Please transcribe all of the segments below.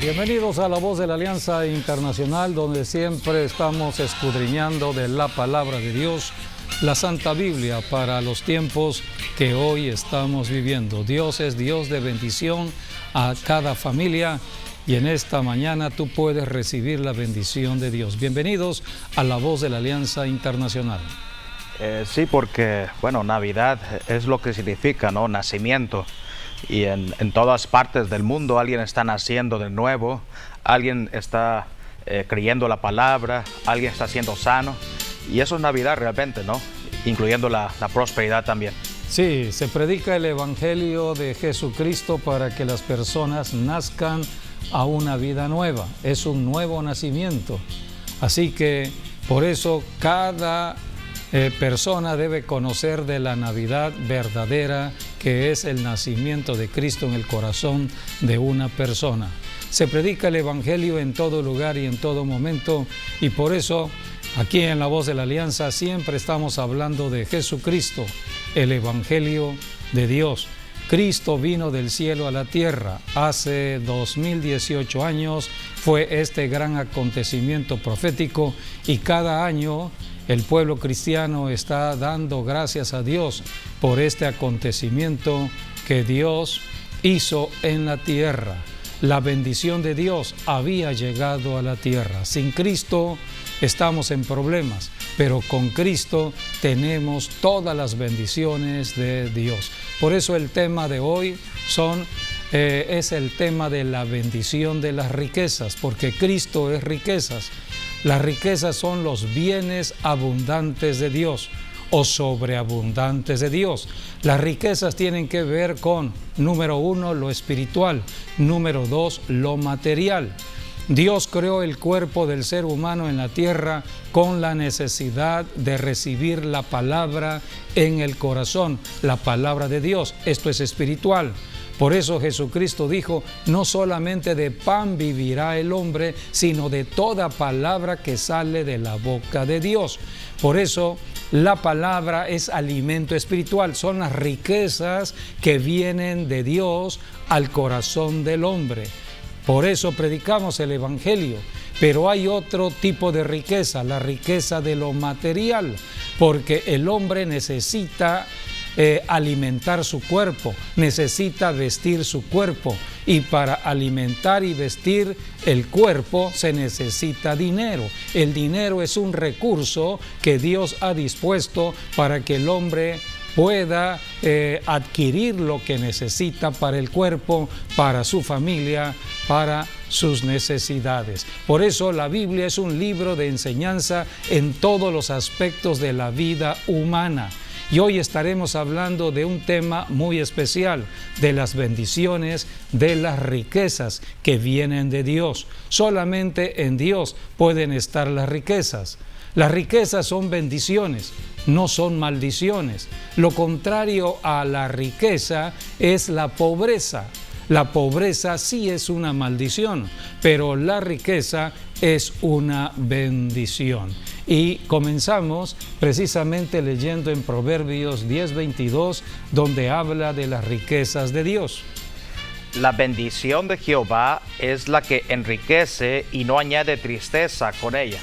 Bienvenidos a La Voz de la Alianza Internacional, donde siempre estamos escudriñando de la Palabra de Dios, la Santa Biblia, para los tiempos que hoy estamos viviendo. Dios es Dios de bendición a cada familia y en esta mañana tú puedes recibir la bendición de Dios. Bienvenidos a La Voz de la Alianza Internacional. Sí, porque, Navidad es lo que significa, ¿no? Nacimiento. Y en todas partes del mundo alguien está naciendo de nuevo, alguien está creyendo la palabra, alguien está siendo sano. Y eso es Navidad realmente, ¿no? Incluyendo la prosperidad también. Sí, se predica el Evangelio de Jesucristo para que las personas nazcan a una vida nueva. Es un nuevo nacimiento. Así que por eso cada persona debe conocer de la Navidad verdadera, que es el nacimiento de Cristo en el corazón de una persona. Se predica el Evangelio en todo lugar y en todo momento, y por eso aquí en La Voz de la Alianza siempre estamos hablando de Jesucristo, el Evangelio de Dios. Cristo vino del cielo a la tierra. Hace 2018 años fue este gran acontecimiento profético, y cada año el pueblo cristiano está dando gracias a Dios por este acontecimiento que Dios hizo en la tierra. La bendición de Dios había llegado a la tierra. Sin Cristo estamos en problemas, pero con Cristo tenemos todas las bendiciones de Dios. Por eso el tema de hoy es el tema de la bendición de las riquezas, porque Cristo es riquezas. Las riquezas son los bienes abundantes de Dios o sobreabundantes de Dios. Las riquezas tienen que ver con, número 1, lo espiritual, número 2, lo material. Dios creó el cuerpo del ser humano en la tierra con la necesidad de recibir la palabra en el corazón, la palabra de Dios. Esto es espiritual. Por eso Jesucristo dijo, no solamente de pan vivirá el hombre, sino de toda palabra que sale de la boca de Dios. Por eso la palabra es alimento espiritual, son las riquezas que vienen de Dios al corazón del hombre. Por eso predicamos el Evangelio. Pero hay otro tipo de riqueza, la riqueza de lo material, porque el hombre necesita alimentar su cuerpo, necesita vestir su cuerpo, y para alimentar y vestir el cuerpo se necesita dinero. El dinero es un recurso que Dios ha dispuesto para que el hombre pueda adquirir lo que necesita para el cuerpo, para su familia, para sus necesidades. Por eso la Biblia es un libro de enseñanza en todos los aspectos de la vida humana. Y hoy estaremos hablando de un tema muy especial, de las bendiciones, de las riquezas que vienen de Dios. Solamente en Dios pueden estar las riquezas. Las riquezas son bendiciones, no son maldiciones. Lo contrario a la riqueza es la pobreza. La pobreza sí es una maldición, pero la riqueza es una bendición. Y comenzamos precisamente leyendo en Proverbios 10:22, donde habla de las riquezas de Dios. La bendición de Jehová es la que enriquece y no añade tristeza con ella.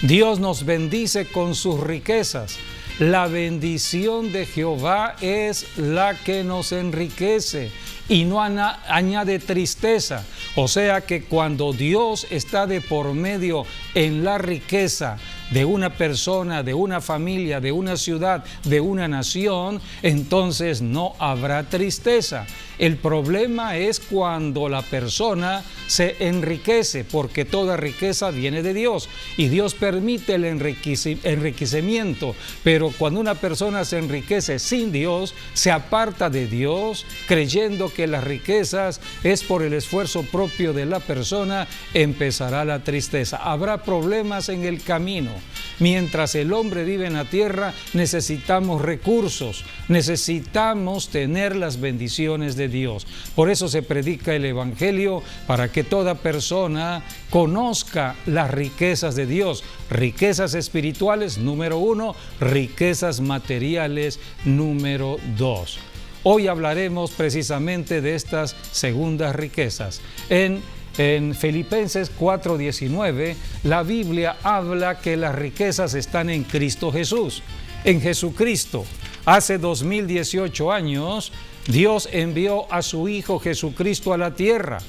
Dios nos bendice con sus riquezas. La bendición de Jehová es la que nos enriquece y no añade tristeza. O sea que cuando Dios está de por medio en la riqueza de una persona, de una familia, de una ciudad, de una nación, entonces no habrá tristeza. El problema es cuando la persona se enriquece, porque toda riqueza viene de Dios y Dios permite el enriquecimiento, pero cuando una persona se enriquece sin Dios, se aparta de Dios, creyendo que las riquezas es por el esfuerzo propio de la persona, empezará la tristeza. Habrá problemas en el camino. Mientras el hombre vive en la tierra, necesitamos recursos, necesitamos tener las bendiciones de Dios. Por eso se predica el Evangelio, para que toda persona conozca las riquezas de Dios. Riquezas espirituales, número 1, riquezas materiales, número 2. Hoy hablaremos precisamente de estas segundas riquezas. En En Filipenses 4:19, la Biblia habla que las riquezas están en Cristo Jesús, en Jesucristo. Hace 2018 años, Dios envió a su Hijo Jesucristo a la tierra.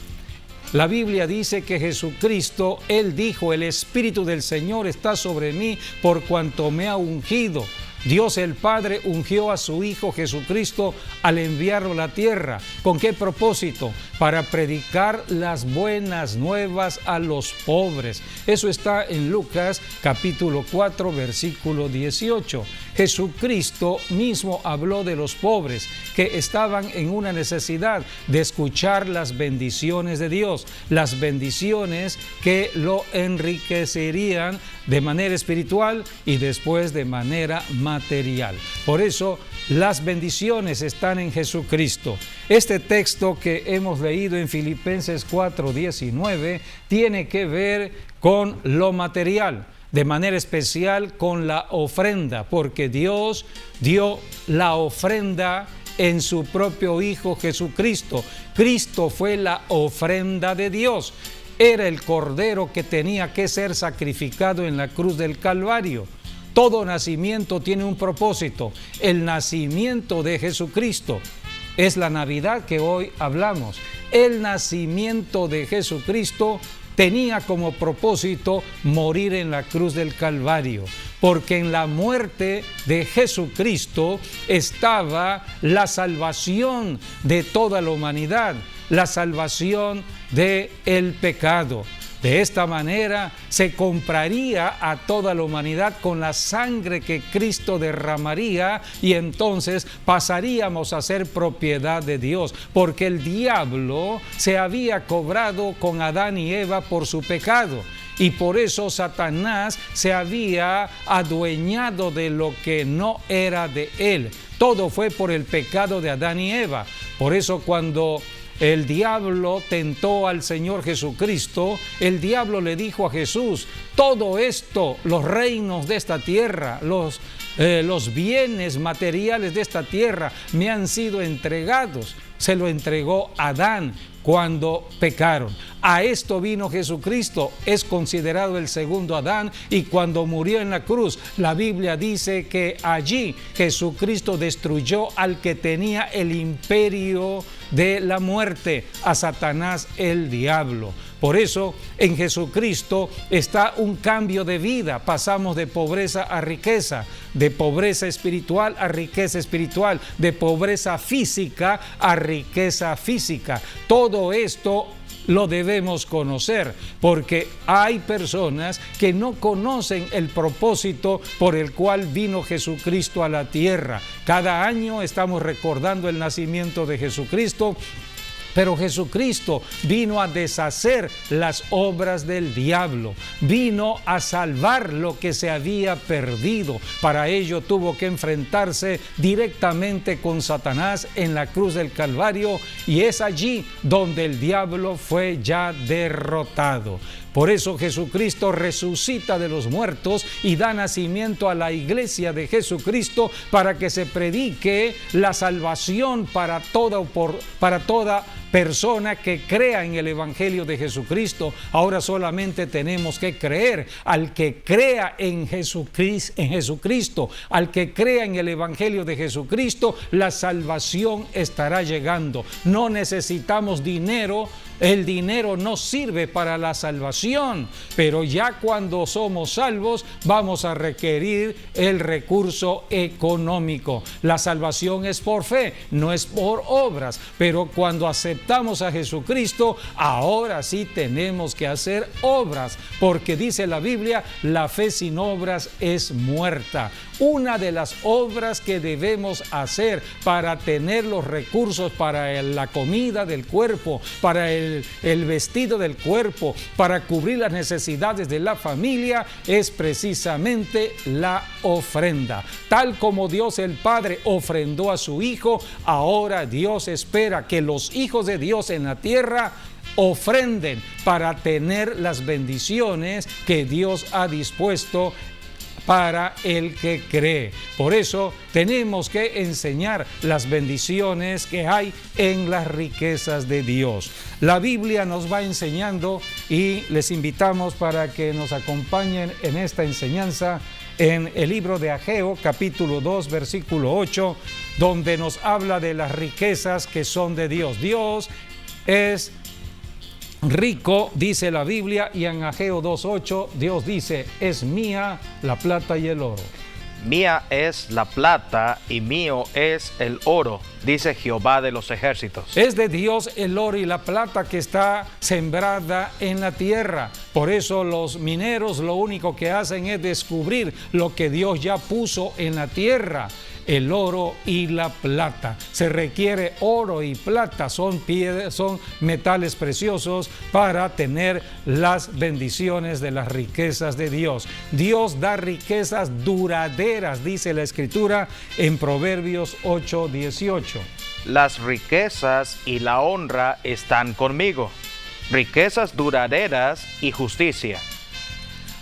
La Biblia dice que Jesucristo, Él dijo, el Espíritu del Señor está sobre mí por cuanto me ha ungido. Dios el Padre ungió a su Hijo Jesucristo al enviarlo a la tierra. ¿Con qué propósito? Para predicar las buenas nuevas a los pobres. Eso está en Lucas capítulo 4, versículo 18. Jesucristo mismo habló de los pobres que estaban en una necesidad de escuchar las bendiciones de Dios, las bendiciones que lo enriquecerían de manera espiritual y después de manera material. Por eso las bendiciones están en Jesucristo. Este texto que hemos leído en Filipenses 4:19 tiene que ver con lo material, de manera especial con la ofrenda, porque Dios dio la ofrenda en su propio Hijo Jesucristo. Cristo fue la ofrenda de Dios. Era el cordero que tenía que ser sacrificado en la cruz del Calvario. Todo nacimiento tiene un propósito. El nacimiento de Jesucristo es la Navidad que hoy hablamos. El nacimiento de Jesucristo tenía como propósito morir en la cruz del Calvario, porque en la muerte de Jesucristo estaba la salvación de toda la humanidad, la salvación del pecado. De esta manera se compraría a toda la humanidad con la sangre que Cristo derramaría y entonces pasaríamos a ser propiedad de Dios, porque el diablo se había cobrado con Adán y Eva por su pecado. Y por eso Satanás se había adueñado de lo que no era de él. Todo fue por el pecado de Adán y Eva. Por eso cuando el diablo tentó al Señor Jesucristo, el diablo le dijo a Jesús: todo esto, los reinos de esta tierra, los bienes materiales de esta tierra me han sido entregados. Se lo entregó Adán cuando pecaron. A esto vino Jesucristo, es considerado el segundo Adán, y cuando murió en la cruz, la Biblia dice que allí Jesucristo destruyó al que tenía el imperio de la muerte, a Satanás el diablo. Por eso en Jesucristo está un cambio de vida. Pasamos de pobreza a riqueza, de pobreza espiritual a riqueza espiritual, de pobreza física a riqueza física. Todo esto lo debemos conocer, porque hay personas que no conocen el propósito por el cual vino Jesucristo a la tierra. Cada año estamos recordando el nacimiento de Jesucristo, pero Jesucristo vino a deshacer las obras del diablo, vino a salvar lo que se había perdido. Para ello tuvo que enfrentarse directamente con Satanás en la cruz del Calvario, y es allí donde el diablo fue ya derrotado. Por eso Jesucristo resucita de los muertos y da nacimiento a la iglesia de Jesucristo para que se predique la salvación para toda persona que crea en el Evangelio de Jesucristo. Ahora solamente tenemos que creer. Al que crea en Jesucristo, al que crea en el Evangelio de Jesucristo, la salvación estará llegando. No necesitamos dinero. El dinero no sirve para la salvación, pero ya cuando somos salvos vamos a requerir el recurso económico. La salvación es por fe, no es por obras, pero cuando aceptamos a Jesucristo, ahora sí tenemos que hacer obras, porque dice la Biblia, la fe sin obras es muerta. Una de las obras que debemos hacer para tener los recursos para la comida del cuerpo, para el vestido del cuerpo, para cubrir las necesidades de la familia, es precisamente la ofrenda. Tal como Dios el Padre ofrendó a su Hijo, ahora Dios espera que los hijos de Dios en la tierra ofrenden para tener las bendiciones que Dios ha dispuesto para el que cree. Por eso tenemos que enseñar las bendiciones que hay en las riquezas de Dios. La Biblia nos va enseñando y les invitamos para que nos acompañen en esta enseñanza en el libro de Ageo, capítulo 2, versículo 8, donde nos habla de las riquezas que son de Dios. Dios es rico, dice la Biblia, y en Ageo 2:8 Dios dice: es mía la plata y el oro. Mía es la plata y mío es el oro, dice Jehová de los ejércitos. Es de Dios el oro y la plata que está sembrada en la tierra. Por eso los mineros lo único que hacen es descubrir lo que Dios ya puso en la tierra. El oro y la plata. Se requiere oro y plata, son metales preciosos para tener las bendiciones de las riquezas de Dios. Dios da riquezas duraderas, dice la Escritura en Proverbios 8:18. Las riquezas y la honra están conmigo, riquezas duraderas y justicia.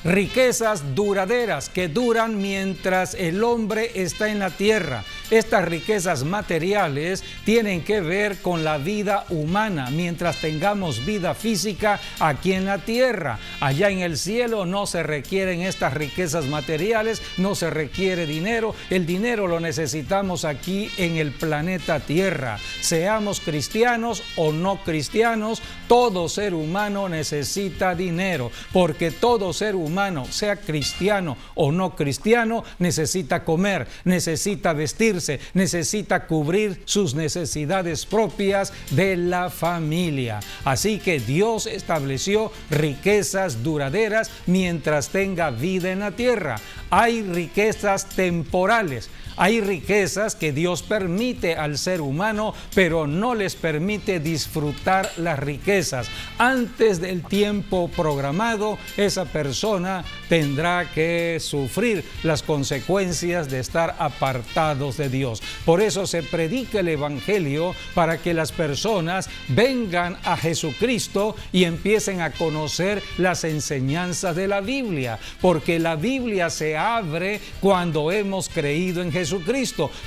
Riquezas duraderas que duran mientras el hombre está en la tierra. Estas riquezas materiales tienen que ver con la vida humana mientras tengamos vida física aquí en la tierra. Allá en el cielo no se requieren estas riquezas materiales, no se requiere dinero. El dinero lo necesitamos aquí en el planeta Tierra. Seamos cristianos o no cristianos, todo ser humano necesita dinero, porque todo ser humano, sea cristiano o no cristiano, necesita comer, necesita vestirse, necesita cubrir sus necesidades propias de la familia. Así que Dios estableció riquezas duraderas mientras tenga vida en la tierra. Hay riquezas temporales. Hay riquezas que Dios permite al ser humano, pero no les permite disfrutar las riquezas. Antes del tiempo programado, esa persona tendrá que sufrir las consecuencias de estar apartados de Dios. Por eso se predica el Evangelio, para que las personas vengan a Jesucristo y empiecen a conocer las enseñanzas de la Biblia, porque la Biblia se abre cuando hemos creído en Jesucristo.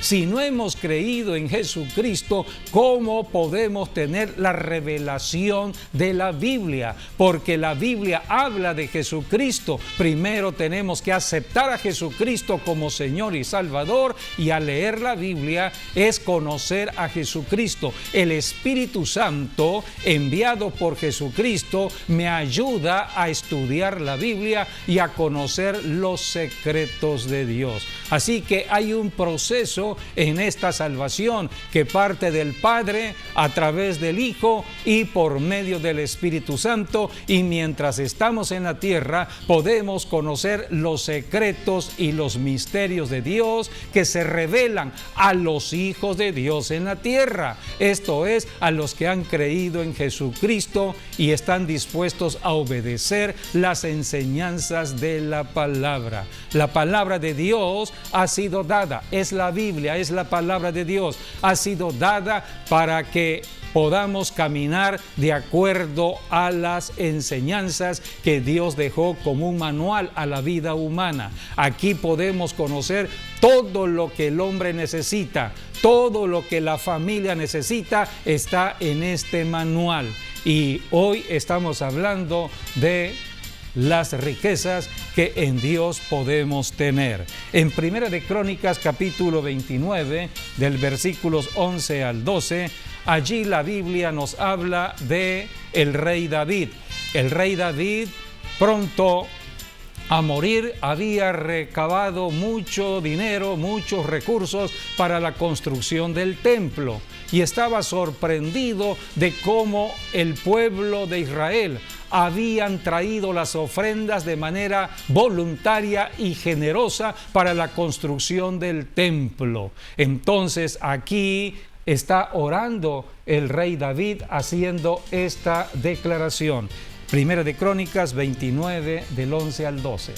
Si no hemos creído en Jesucristo, ¿cómo podemos tener la revelación de la Biblia? Porque la Biblia habla de Jesucristo. Primero tenemos que aceptar a Jesucristo como Señor y Salvador, y al leer la Biblia es conocer a Jesucristo. El Espíritu Santo, enviado por Jesucristo, me ayuda a estudiar la Biblia y a conocer los secretos de Dios. Así que hay un proceso en esta salvación que parte del Padre a través del Hijo y por medio del Espíritu Santo, y mientras estamos en la tierra podemos conocer los secretos y los misterios de Dios que se revelan a los hijos de Dios en la tierra. Esto es, a los que han creído en Jesucristo y están dispuestos a obedecer las enseñanzas de la palabra. La palabra de Dios ha sido dada, es la Biblia, es la palabra de Dios, ha sido dada para que podamos caminar de acuerdo a las enseñanzas que Dios dejó como un manual a la vida humana. Aquí podemos conocer todo lo que el hombre necesita, todo lo que la familia necesita está en este manual. Y hoy estamos hablando de las riquezas que en Dios podemos tener. En Primera de Crónicas, capítulo 29, del versículos 11 al 12, allí la Biblia nos habla de el rey David. El rey David, pronto a morir, había recabado mucho dinero, muchos recursos para la construcción del templo, y estaba sorprendido de cómo el pueblo de Israel habían traído las ofrendas de manera voluntaria y generosa para la construcción del templo. Entonces aquí está orando el rey David haciendo esta declaración. Primera de Crónicas 29, del 11 al 12.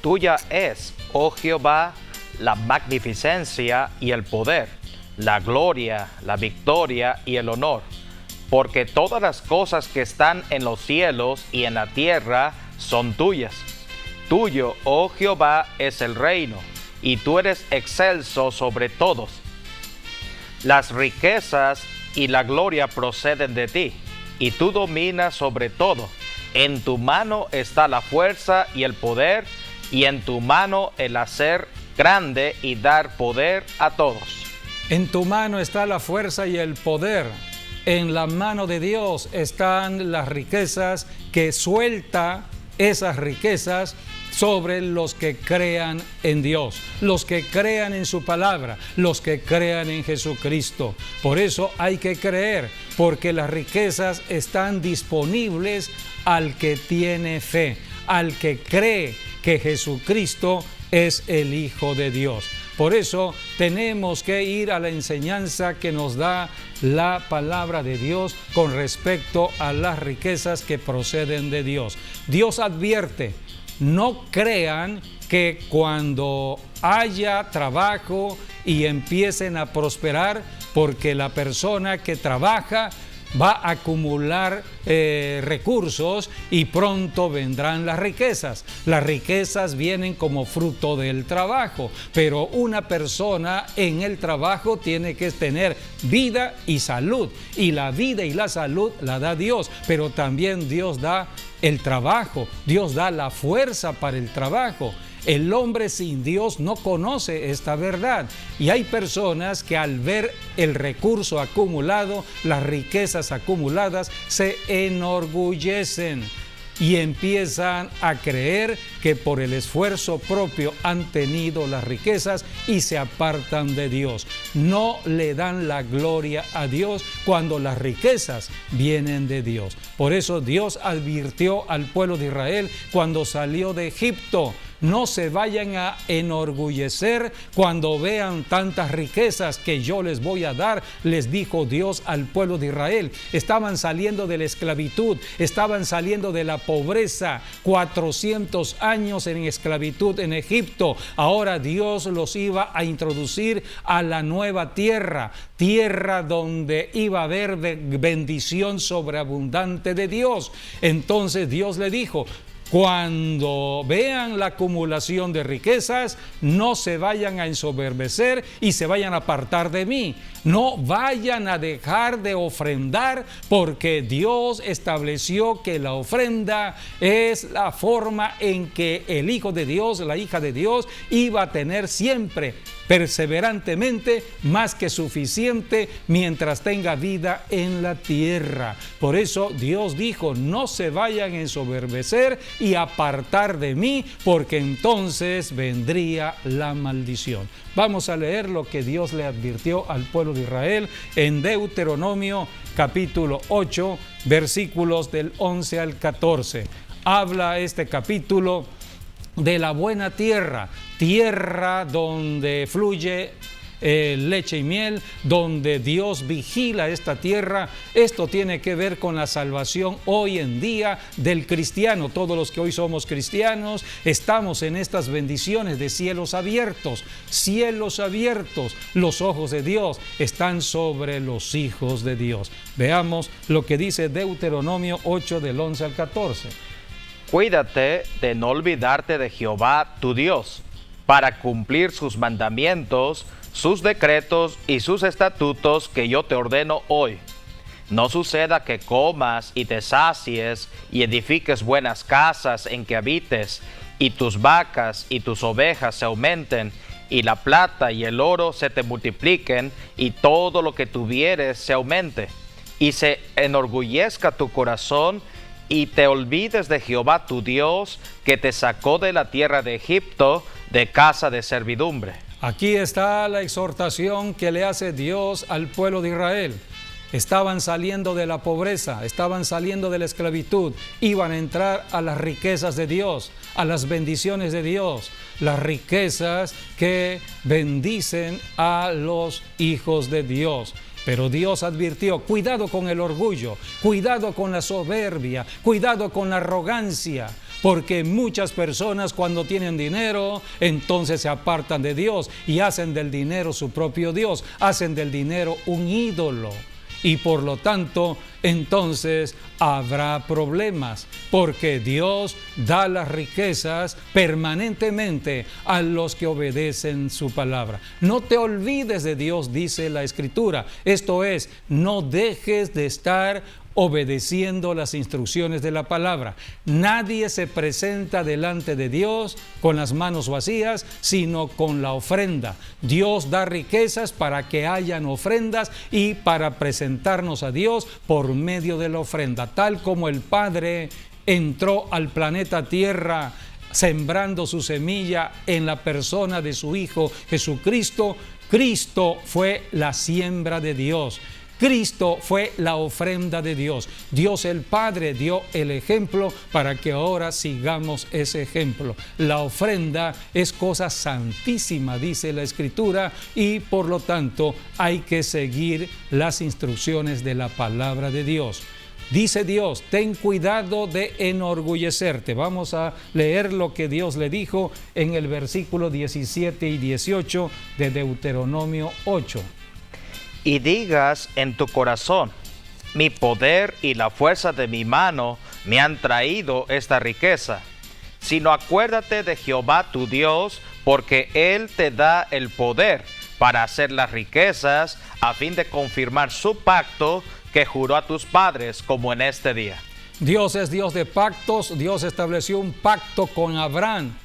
Tuya es, oh Jehová, la magnificencia y el poder, la gloria, la victoria y el honor, porque todas las cosas que están en los cielos y en la tierra son tuyas. Tuyo, oh Jehová, es el reino, y tú eres excelso sobre todos. Las riquezas y la gloria proceden de ti, y tú dominas sobre todo. En tu mano está la fuerza y el poder, y en tu mano el hacer grande y dar poder a todos. En tu mano está la fuerza y el poder. En la mano de Dios están las riquezas, que suelta esas riquezas sobre los que crean en Dios, los que crean en su palabra, los que crean en Jesucristo. Por eso hay que creer, porque las riquezas están disponibles al que tiene fe, al que cree que Jesucristo es el Hijo de Dios. Por eso tenemos que ir a la enseñanza que nos da la palabra de Dios con respecto a las riquezas que proceden de Dios. Dios advierte: no crean que cuando haya trabajo y empiecen a prosperar, porque la persona que trabaja va a acumular recursos y pronto vendrán las riquezas. Las riquezas vienen como fruto del trabajo, pero una persona en el trabajo tiene que tener vida y salud, y la vida y la salud la da Dios, pero también Dios da el trabajo, Dios da la fuerza para el trabajo. El hombre sin Dios no conoce esta verdad, y hay personas que al ver el recurso acumulado, las riquezas acumuladas, se enorgullecen y empiezan a creer que por el esfuerzo propio han tenido las riquezas y se apartan de Dios. No le dan la gloria a Dios cuando las riquezas vienen de Dios. Por eso Dios advirtió al pueblo de Israel cuando salió de Egipto: no se vayan a enorgullecer cuando vean tantas riquezas que yo les voy a dar, les dijo Dios al pueblo de Israel. Estaban saliendo de la esclavitud, estaban saliendo de la pobreza, 400 años en esclavitud en Egipto. Ahora Dios los iba a introducir a la nueva tierra, tierra donde iba a haber bendición sobreabundante de Dios. Entonces Dios le dijo: cuando vean la acumulación de riquezas, no se vayan a ensoberbecer y se vayan a apartar de mí. No vayan a dejar de ofrendar, porque Dios estableció que la ofrenda es la forma en que el Hijo de Dios, la hija de Dios, iba a tener siempre, perseverantemente, más que suficiente mientras tenga vida en la tierra. Por eso Dios dijo: no se vayan a ensoberbecer y apartar de mí, porque entonces vendría la maldición. Vamos a leer lo que Dios le advirtió al pueblo de Israel en Deuteronomio capítulo 8, versículos del 11 al 14. Habla este capítulo de la buena tierra, tierra donde fluye leche y miel, donde Dios vigila esta tierra. Esto tiene que ver con la salvación hoy en día del cristiano. Todos los que hoy somos cristianos estamos en estas bendiciones de cielos abiertos. Cielos abiertos, los ojos de Dios están sobre los hijos de Dios. Veamos lo que dice Deuteronomio 8 del 11 al 14. Cuídate de no olvidarte de Jehová tu Dios, para cumplir sus mandamientos, sus decretos y sus estatutos que yo te ordeno hoy. No suceda que comas y te sacies y edifiques buenas casas en que habites, y tus vacas y tus ovejas se aumenten, y la plata y el oro se te multipliquen, y todo lo que tuvieres se aumente, y se enorgullezca tu corazón, y te olvides de Jehová tu Dios, que te sacó de la tierra de Egipto, de casa de servidumbre. Aquí está la exhortación que le hace Dios al pueblo de Israel. Estaban saliendo de la pobreza, estaban saliendo de la esclavitud, iban a entrar a las riquezas de Dios, a las bendiciones de Dios, las riquezas que bendicen a los hijos de Dios. Pero Dios advirtió: cuidado con el orgullo, cuidado con la soberbia, cuidado con la arrogancia, porque muchas personas cuando tienen dinero, entonces se apartan de Dios y hacen del dinero su propio Dios, hacen del dinero un ídolo. y por lo tanto entonces habrá problemas, porque Dios da las riquezas permanentemente a los que obedecen su palabra. No te olvides de Dios, dice la Escritura. Esto es, no dejes de estar obedeciendo las instrucciones de la palabra. Nadie se presenta delante de Dios con las manos vacías, sino con la ofrenda. Dios da riquezas para que hayan ofrendas y para presentarnos a Dios por medio de la ofrenda. Tal como el Padre entró al planeta Tierra sembrando su semilla en la persona de su Hijo Jesucristo, Cristo fue la siembra de Dios. Cristo fue la ofrenda de Dios. Dios el Padre dio el ejemplo para que ahora sigamos ese ejemplo. La ofrenda es cosa santísima, dice la Escritura, y por lo tanto hay que seguir las instrucciones de la palabra de Dios. Dice Dios, ten cuidado de enorgullecerte. Vamos a leer lo que Dios le dijo en el versículo 17 y 18 de Deuteronomio 8. Y digas en tu corazón, mi poder y la fuerza de mi mano me han traído esta riqueza. Sino acuérdate de Jehová tu Dios, porque Él te da el poder para hacer las riquezas, a fin de confirmar su pacto que juró a tus padres, como en este día. Dios es Dios de pactos. Dios estableció un pacto con Abraham,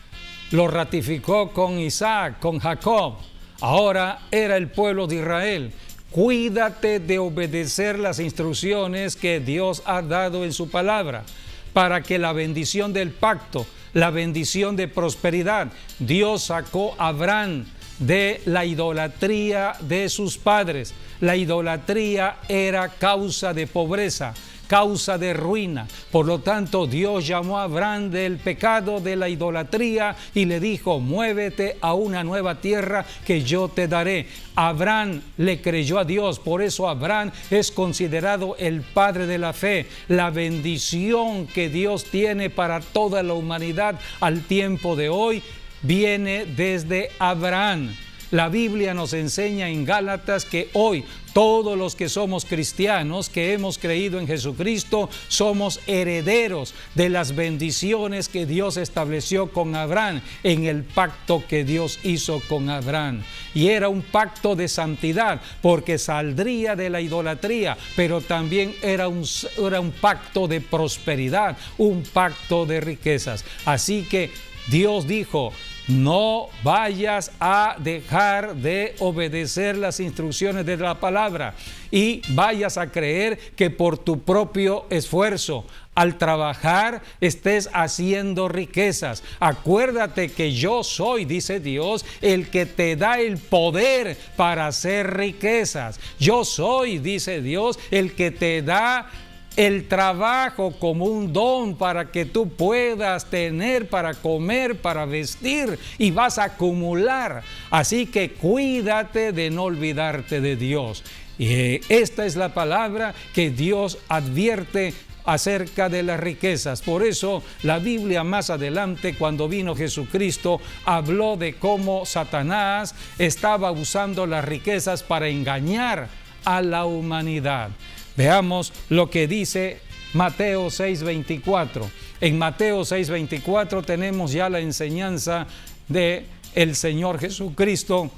lo ratificó con Isaac, con Jacob. Ahora era el pueblo de Israel. Cuídate de obedecer las instrucciones que Dios ha dado en su palabra, para que la bendición del pacto, la bendición de prosperidad, Dios sacó a Abraham de la idolatría de sus padres. La idolatría era causa de pobreza, causa de ruina. Por lo tanto, Dios llamó a Abraham del pecado de la idolatría y le dijo, muévete a una nueva tierra que yo te daré. Abraham le creyó a Dios, por eso Abraham es considerado el padre de la fe. La bendición que Dios tiene para toda la humanidad al tiempo de hoy viene desde Abraham. La Biblia nos enseña en Gálatas que hoy todos los que somos cristianos, que hemos creído en Jesucristo, somos herederos de las bendiciones que Dios estableció con Abraham en el pacto que Dios hizo con Abraham. Y era un pacto de santidad, porque saldría de la idolatría, pero también era un pacto de prosperidad, un pacto de riquezas. Así que Dios dijo, no vayas a dejar de obedecer las instrucciones de la palabra y vayas a creer que por tu propio esfuerzo, al trabajar, estés haciendo riquezas. Acuérdate que yo soy, dice Dios, el que te da el poder para hacer riquezas. Yo soy, dice Dios, el que te da el trabajo como un don para que tú puedas tener para comer, para vestir, y vas a acumular. Así que cuídate de no olvidarte de Dios. Y esta es la palabra que Dios advierte acerca de las riquezas. Por eso la Biblia más adelante, cuando vino Jesucristo, habló de cómo Satanás estaba usando las riquezas para engañar a la humanidad. Veamos lo que dice Mateo 6:24. En Mateo 6:24 tenemos ya la enseñanza de el Señor Jesucristo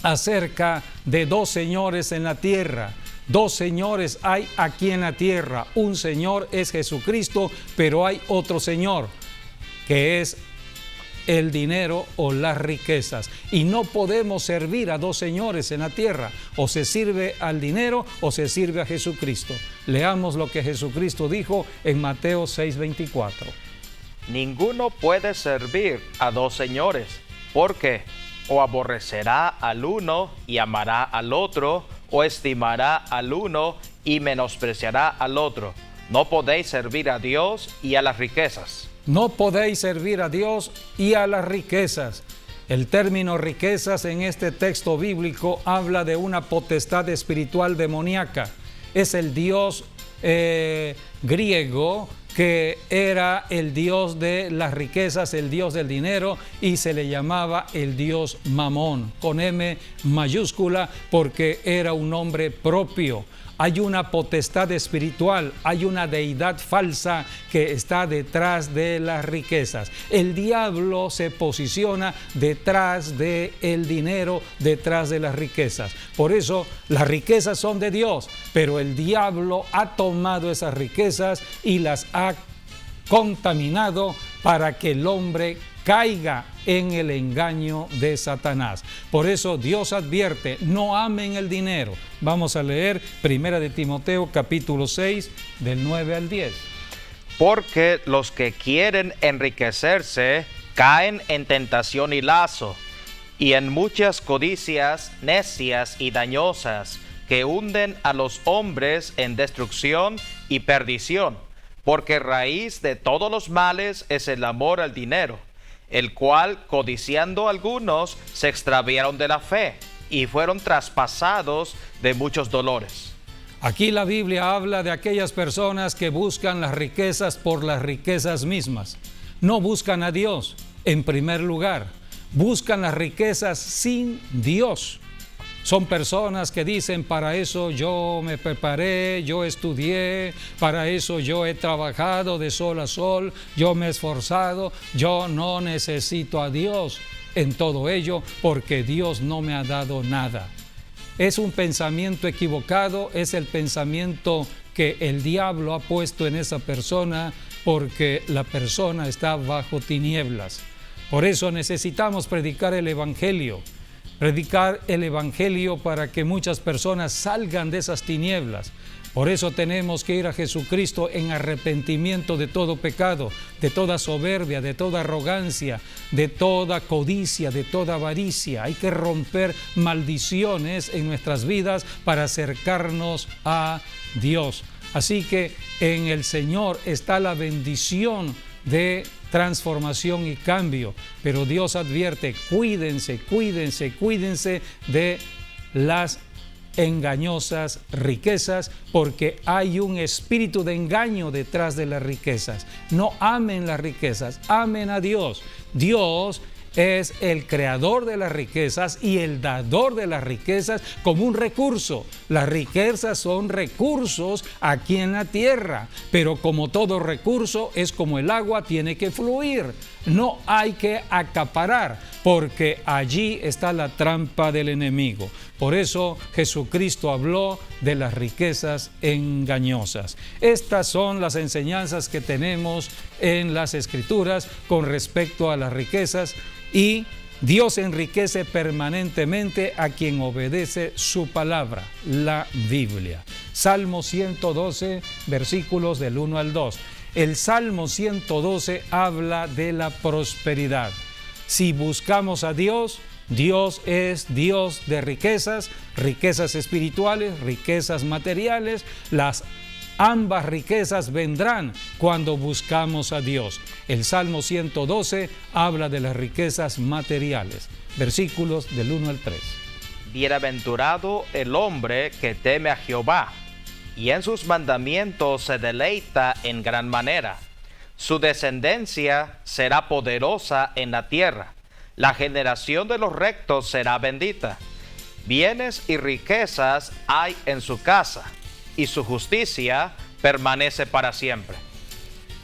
acerca de dos señores en la tierra. Dos señores hay aquí en la tierra. Un señor es Jesucristo, pero hay otro señor que es el dinero o las riquezas. Y no podemos servir a dos señores en la tierra. O se sirve al dinero o se sirve a Jesucristo. Leamos lo que Jesucristo dijo en Mateo 6:24. Ninguno puede servir a dos señores, porque o aborrecerá al uno y amará al otro, o estimará al uno y menospreciará al otro. No podéis servir a Dios y a las riquezas. No podéis servir a Dios y a las riquezas. El término riquezas en este texto bíblico habla de una potestad espiritual demoníaca. Es el dios griego que era el dios de las riquezas, el dios del dinero, y se le llamaba el dios Mamón, con M mayúscula, porque era un nombre propio. Hay una potestad espiritual, hay una deidad falsa que está detrás de las riquezas. El diablo se posiciona detrás del dinero, detrás de las riquezas. Por eso las riquezas son de Dios, pero el diablo ha tomado esas riquezas y las ha contaminado para que el hombre caiga en el engaño de Satanás. Por eso Dios advierte, no amen el dinero. Vamos a leer 1 de Timoteo capítulo 6 del 9 al 10. Porque los que quieren enriquecerse caen en tentación y lazo, y en muchas codicias necias y dañosas, que hunden a los hombres en destrucción y perdición. Porque raíz de todos los males es el amor al dinero, el cual, codiciando algunos, se extraviaron de la fe y fueron traspasados de muchos dolores. Aquí la Biblia habla de aquellas personas que buscan las riquezas por las riquezas mismas. No buscan a Dios en primer lugar, buscan las riquezas sin Dios. Son personas que dicen, para eso yo me preparé, yo estudié, para eso yo he trabajado de sol a sol, yo me he esforzado, yo no necesito a Dios en todo ello porque Dios no me ha dado nada. Es un pensamiento equivocado, es el pensamiento que el diablo ha puesto en esa persona porque la persona está bajo tinieblas. Por eso necesitamos predicar el Evangelio. Predicar el Evangelio para que muchas personas salgan de esas tinieblas. Por eso tenemos que ir a Jesucristo en arrepentimiento de todo pecado, de toda soberbia, de toda arrogancia, de toda codicia, de toda avaricia. Hay que romper maldiciones en nuestras vidas para acercarnos a Dios. Así que en el Señor está la bendición de transformación y cambio, pero Dios advierte, cuídense de las engañosas riquezas, porque hay un espíritu de engaño detrás de las riquezas. No amen las riquezas, amen a Dios. Dios es el creador de las riquezas y el dador de las riquezas como un recurso. Las riquezas son recursos aquí en la tierra, pero como todo recurso es como el agua, tiene que fluir. No hay que acaparar, porque allí está la trampa del enemigo. Por eso Jesucristo habló de las riquezas engañosas. Estas son las enseñanzas que tenemos en las Escrituras con respecto a las riquezas, y Dios enriquece permanentemente a quien obedece su palabra, la Biblia. Salmo 112, versículos del 1 al 2. El Salmo 112 habla de la prosperidad. Si buscamos a Dios, Dios es Dios de riquezas, riquezas espirituales, riquezas materiales. Ambas riquezas vendrán cuando buscamos a Dios. El Salmo 112 habla de las riquezas materiales. Versículos del 1 al 3. Bienaventurado el hombre que teme a Jehová, y en sus mandamientos se deleita en gran manera. Su descendencia será poderosa en la tierra. La generación de los rectos será bendita. Bienes y riquezas hay en su casa, y su justicia permanece para siempre.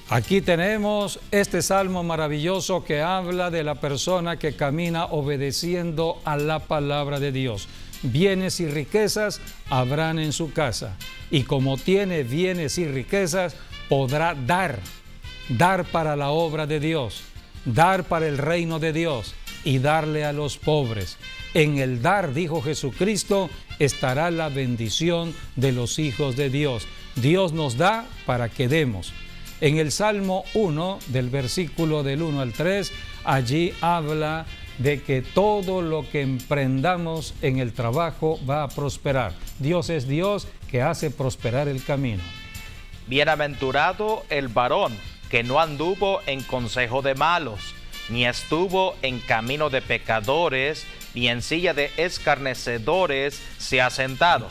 Aquí tenemos este salmo maravilloso que habla de la persona que camina obedeciendo a la palabra de Dios. Bienes y riquezas habrán en su casa, y como tiene bienes y riquezas, podrá dar para la obra de Dios, dar para el reino de Dios y darle a los pobres. En el dar, dijo Jesucristo, estará la bendición de los hijos de Dios. Dios nos da para que demos. En el Salmo 1, del versículo del 1 al 3, allí habla de que todo lo que emprendamos en el trabajo va a prosperar. Dios es Dios que hace prosperar el camino. Bienaventurado el varón que no anduvo en consejo de malos, ni estuvo en camino de pecadores, ni en silla de escarnecedores se ha sentado,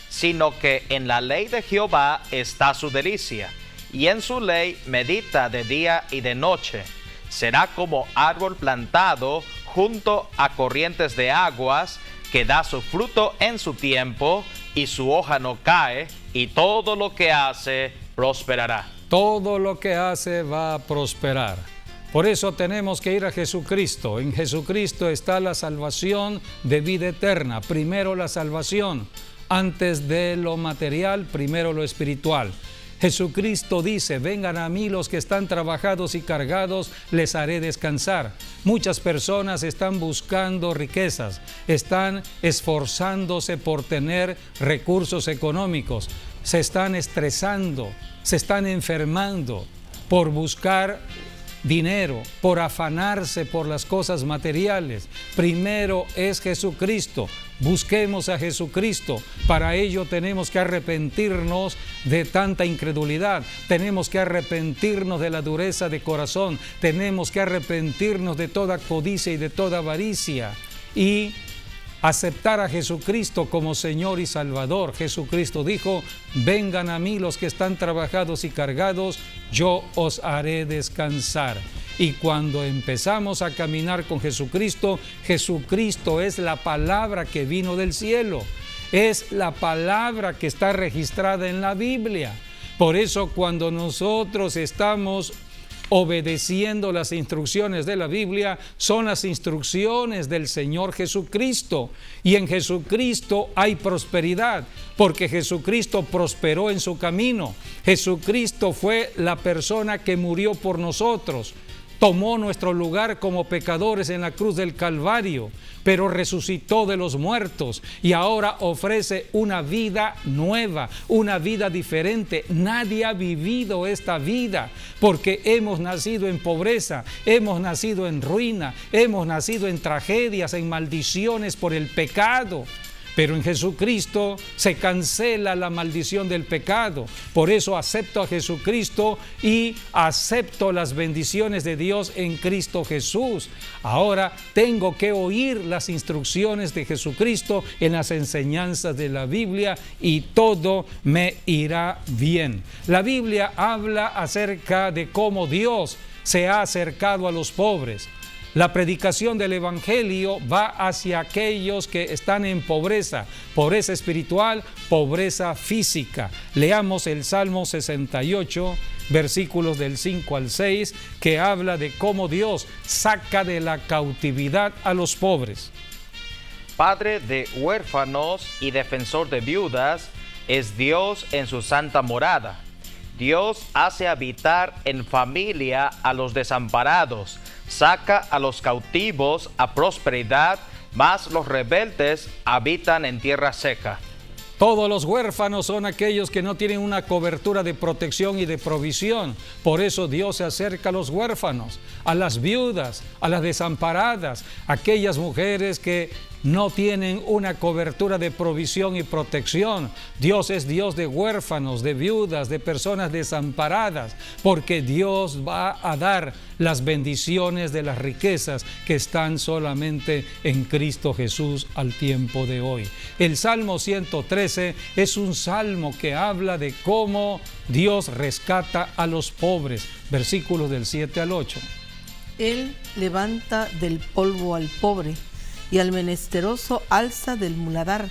sino que en la ley de Jehová está su delicia, y en su ley medita de día y de noche. Será como árbol plantado junto a corrientes de aguas, que da su fruto en su tiempo, y su hoja no cae, y todo lo que hace prosperará. Todo lo que hace va a prosperar. Por eso tenemos que ir a Jesucristo. En Jesucristo está la salvación de vida eterna. Primero la salvación, antes de lo material, primero lo espiritual. Jesucristo dice: vengan a mí los que están trabajados y cargados, les haré descansar. Muchas personas están buscando riquezas, están esforzándose por tener recursos económicos, se están estresando, se están enfermando por buscar dinero, por afanarse por las cosas materiales. Primero es Jesucristo. Busquemos a Jesucristo. Para ello tenemos que arrepentirnos de tanta incredulidad. Tenemos que arrepentirnos de la dureza de corazón. Tenemos que arrepentirnos de toda codicia y de toda avaricia. Y aceptar a Jesucristo como Señor y Salvador. Jesucristo dijo: vengan a mí los que están trabajados y cargados, yo os haré descansar. Y cuando empezamos a caminar con Jesucristo, Jesucristo es la palabra que vino del cielo, es la palabra que está registrada en la Biblia. Por eso cuando nosotros estamos obedeciendo las instrucciones de la Biblia, son las instrucciones del Señor Jesucristo. Y en Jesucristo hay prosperidad, porque Jesucristo prosperó en su camino. Jesucristo fue la persona que murió por nosotros. Tomó nuestro lugar como pecadores en la cruz del Calvario, pero resucitó de los muertos y ahora ofrece una vida nueva, una vida diferente. Nadie ha vivido esta vida porque hemos nacido en pobreza, hemos nacido en ruina, hemos nacido en tragedias, en maldiciones por el pecado. Pero en Jesucristo se cancela la maldición del pecado. Por eso acepto a Jesucristo y acepto las bendiciones de Dios en Cristo Jesús. Ahora tengo que oír las instrucciones de Jesucristo en las enseñanzas de la Biblia y todo me irá bien. La Biblia habla acerca de cómo Dios se ha acercado a los pobres. La predicación del Evangelio va hacia aquellos que están en pobreza, pobreza espiritual, pobreza física. Leamos el Salmo 68, versículos del 5 al 6, que habla de cómo Dios saca de la cautividad a los pobres. Padre de huérfanos y defensor de viudas, es Dios en su santa morada. Dios hace habitar en familia a los desamparados, saca a los cautivos a prosperidad, mas los rebeldes habitan en tierra seca. Todos los huérfanos son aquellos que no tienen una cobertura de protección y de provisión. Por eso Dios se acerca a los huérfanos, a las viudas, a las desamparadas, aquellas mujeres que no tienen una cobertura de provisión y protección. Dios es Dios de huérfanos, de viudas, de personas desamparadas, porque Dios va a dar las bendiciones de las riquezas que están solamente en Cristo Jesús al tiempo de hoy. El Salmo 113 es un salmo que habla de cómo Dios rescata a los pobres, versículos del 7 al 8. Él levanta del polvo al pobre y al menesteroso alza del muladar,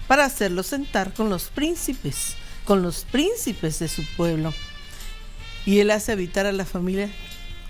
para hacerlo sentar con los príncipes de su pueblo. Y él hace habitar a la familia,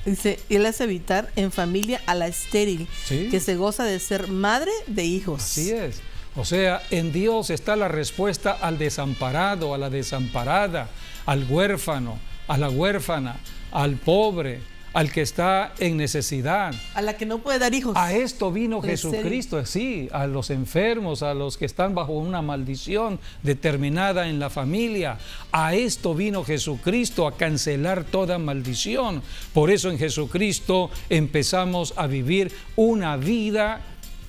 dice, él hace habitar en familia a la estéril, ¿sí?, que se goza de ser madre de hijos. Así es. O sea, en Dios está la respuesta al desamparado, a la desamparada, al huérfano, a la huérfana, al pobre, al que está en necesidad, a la que no puede dar hijos. A esto vino Jesucristo, sí, a los enfermos, a los que están bajo una maldición determinada en la familia. A esto vino Jesucristo, a cancelar toda maldición. Por eso en Jesucristo empezamos a vivir una vida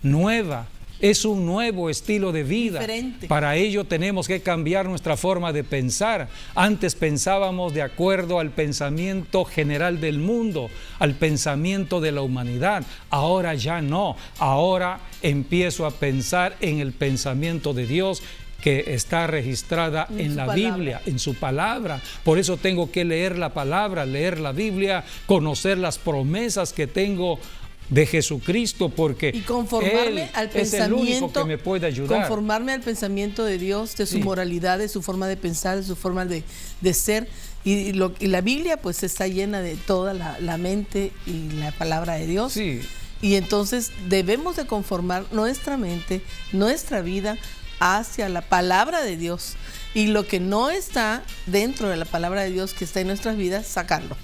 nueva. Es un nuevo estilo de vida. Diferente. Para ello tenemos que cambiar nuestra forma de pensar. Antes pensábamos de acuerdo al pensamiento general del mundo, al pensamiento de la humanidad. Ahora ya no. Ahora empiezo a pensar en el pensamiento de Dios, que está registrada en la Biblia, en su palabra. Por eso tengo que leer la palabra, leer la Biblia, conocer las promesas que tengo de Jesucristo, porque y conformarme Él al es el único pensamiento, que me puede ayudar. conformarme al pensamiento de Dios, de su moralidad, de su forma de pensar, de su forma de ser. Y la Biblia pues está llena de toda la mente y la palabra de Dios. Sí. Y entonces debemos de conformar nuestra mente, nuestra vida hacia la palabra de Dios. Y lo que no está dentro de la palabra de Dios que está en nuestras vidas, sacarlo.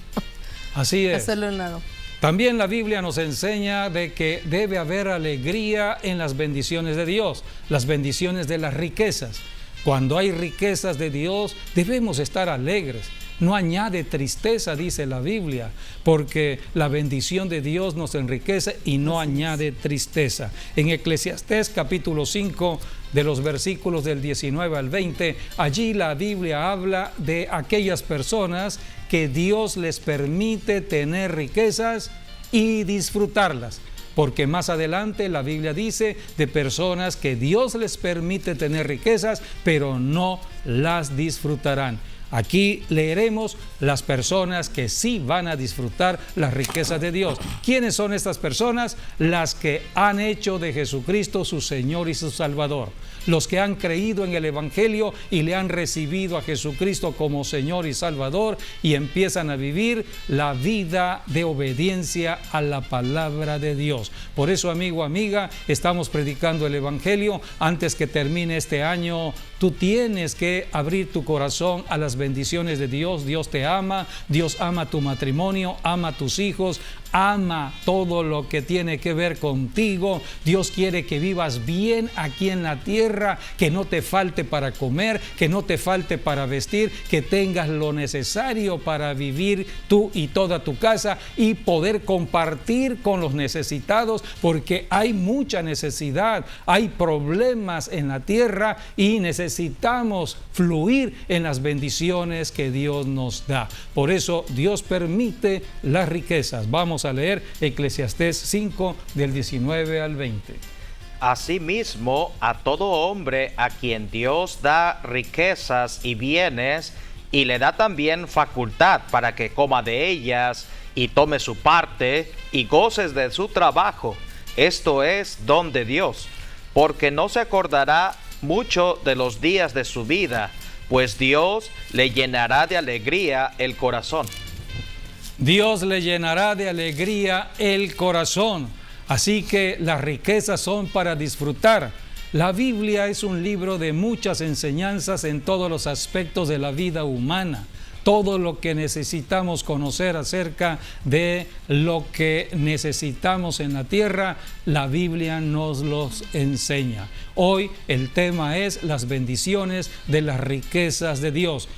Así es. Hacerlo a un lado. También la Biblia nos enseña de que debe haber alegría en las bendiciones de Dios, las bendiciones de las riquezas. Cuando hay riquezas de Dios, debemos estar alegres. No añade tristeza, dice la Biblia, porque la bendición de Dios nos enriquece y no añade tristeza. En Eclesiastés capítulo 5, de los versículos del 19 al 20, allí la Biblia habla de aquellas personas que Dios les permite tener riquezas y disfrutarlas. Porque más adelante la Biblia dice de personas que Dios les permite tener riquezas, pero no las disfrutarán. Aquí leeremos las personas que sí van a disfrutar las riquezas de Dios. ¿Quiénes son estas personas? Las que han hecho de Jesucristo su Señor y su Salvador. Los que han creído en el Evangelio y le han recibido a Jesucristo como Señor y Salvador y empiezan a vivir la vida de obediencia a la palabra de Dios. Por eso, amigo, amiga, estamos predicando el Evangelio. Antes que termine este año, tú tienes que abrir tu corazón a las bendiciones de Dios. Dios te ama, Dios ama tu matrimonio, ama a tus hijos, ama todo lo que tiene que ver contigo. Dios quiere que vivas bien aquí en la tierra, que no te falte para comer, que no te falte para vestir, que tengas lo necesario para vivir tú y toda tu casa y poder compartir con los necesitados, porque hay mucha necesidad, hay problemas en la tierra y necesitamos fluir en las bendiciones que Dios nos da. Por eso Dios permite las riquezas. Vamos a leer Eclesiastés 5 del 19 al 20. Asimismo, a todo hombre a quien Dios da riquezas y bienes, y le da también facultad para que coma de ellas y tome su parte y goces de su trabajo. Esto es don de Dios, porque no se acordará mucho de los días de su vida, pues Dios le llenará de alegría el corazón. Dios le llenará de alegría el corazón. Así que las riquezas son para disfrutar. La Biblia es un libro de muchas enseñanzas en todos los aspectos de la vida humana. Todo lo que necesitamos conocer acerca de lo que necesitamos en la tierra, la Biblia nos los enseña. Hoy el tema es las bendiciones de las riquezas de Dios.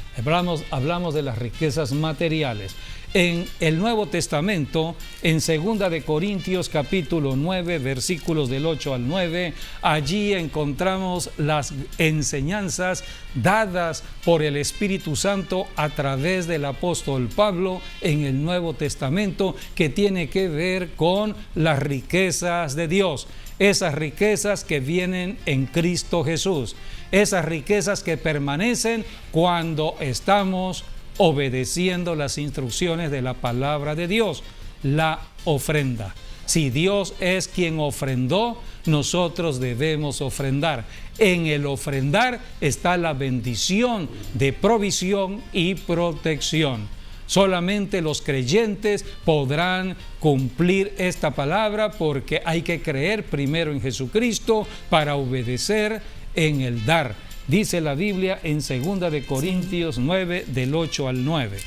Hablamos de las riquezas materiales. En el Nuevo Testamento, en 2 de Corintios capítulo 9, versículos del 8 al 9, allí encontramos las enseñanzas dadas por el Espíritu Santo a través del apóstol Pablo en el Nuevo Testamento, que tiene que ver con las riquezas de Dios, esas riquezas que vienen en Cristo Jesús, esas riquezas que permanecen cuando estamos obedeciendo las instrucciones de la palabra de Dios. La ofrenda. Si Dios es quien ofrendó, nosotros debemos ofrendar. En el ofrendar está la bendición de provisión y protección. Solamente los creyentes podrán cumplir esta palabra, porque hay que creer primero en Jesucristo para obedecer en el dar. Dice la Biblia en 2 de Corintios 9, del 8 al 9.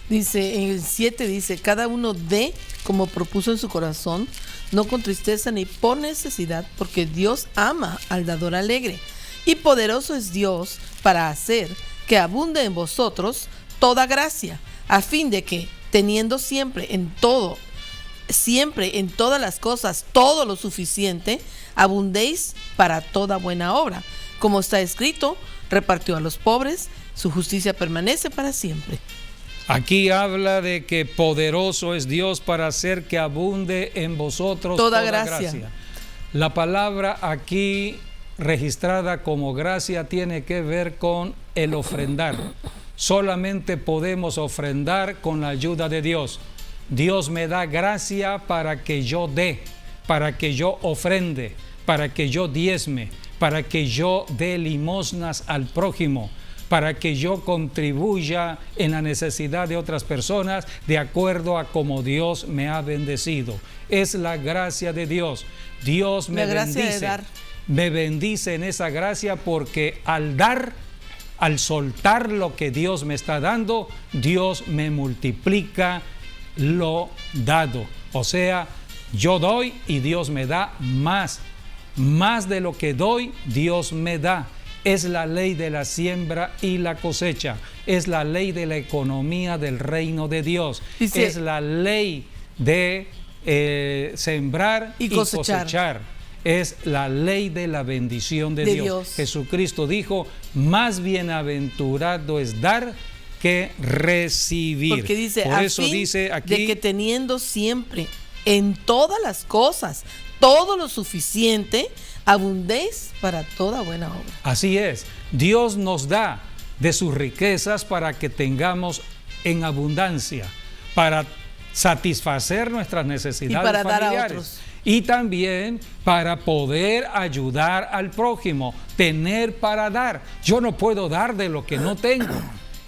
Dice, en el 7 dice, cada uno dé como propuso en su corazón, no con tristeza ni por necesidad, porque Dios ama al dador alegre. Y poderoso es Dios para hacer que abunde en vosotros toda gracia, a fin de que, teniendo siempre en todas las cosas, todo lo suficiente, abundéis para toda buena obra. Como está escrito, repartió a los pobres, su justicia permanece para siempre. Aquí habla de que poderoso es Dios para hacer que abunde en vosotros toda gracia. La palabra aquí registrada como gracia tiene que ver con el ofrendar. Solamente podemos ofrendar con la ayuda de Dios. Dios me da gracia para que yo dé, para que yo ofrende, para que yo diezme, para que yo dé limosnas al prójimo, para que yo contribuya en la necesidad de otras personas de acuerdo a como Dios me ha bendecido. Es la gracia de Dios. Dios me bendice. Me bendice en esa gracia porque al dar, al soltar lo que Dios me está dando, Dios me multiplica lo dado. O sea, yo doy y Dios me da más. Más de lo que doy, Dios me da. Es la ley de la siembra y la cosecha. Es la ley de la economía del reino de Dios. Es la ley de sembrar y cosechar. Es la ley de la bendición de Dios. Jesucristo dijo, más bienaventurado es dar que recibir. Porque dice, por eso dice aquí, de que teniendo siempre en todas las cosas todo lo suficiente, abundéis para toda buena obra. Así es, Dios nos da de sus riquezas para que tengamos en abundancia, para satisfacer nuestras necesidades y para familiares. Dar a otros. Y también para poder ayudar al prójimo, tener para dar. Yo no puedo dar de lo que no tengo.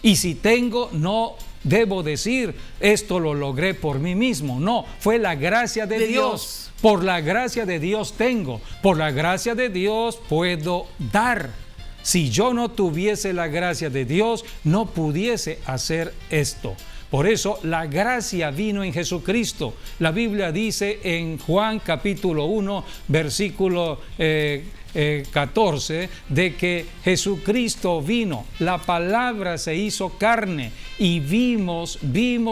Y si tengo, no debo decir, esto lo logré por mí mismo. No, fue la gracia de Dios. Por la gracia de Dios tengo. Por la gracia de Dios puedo dar. Si yo no tuviese la gracia de Dios, no pudiese hacer esto. Por eso la gracia vino en Jesucristo. La Biblia dice en Juan capítulo 1, versículo 14, de que Jesucristo vino, la palabra se hizo carne y vimos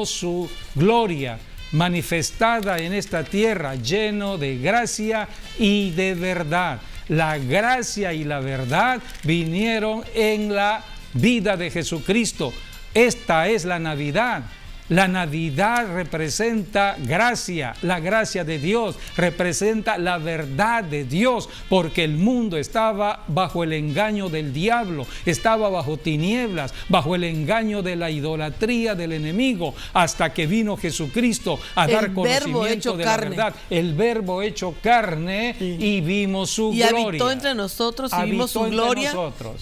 su gloria manifestada en esta tierra, lleno de gracia y de verdad. La gracia y la verdad vinieron en la vida de Jesucristo. Esta es la Navidad. La Navidad representa gracia, la gracia de Dios, representa la verdad de Dios, porque el mundo estaba bajo el engaño del diablo, estaba bajo tinieblas, bajo el engaño de la idolatría del enemigo, hasta que vino Jesucristo a dar conocimiento de la verdad. El Verbo hecho carne, sí. Y vimos su gloria. Y habitó entre nosotros y vimos su gloria,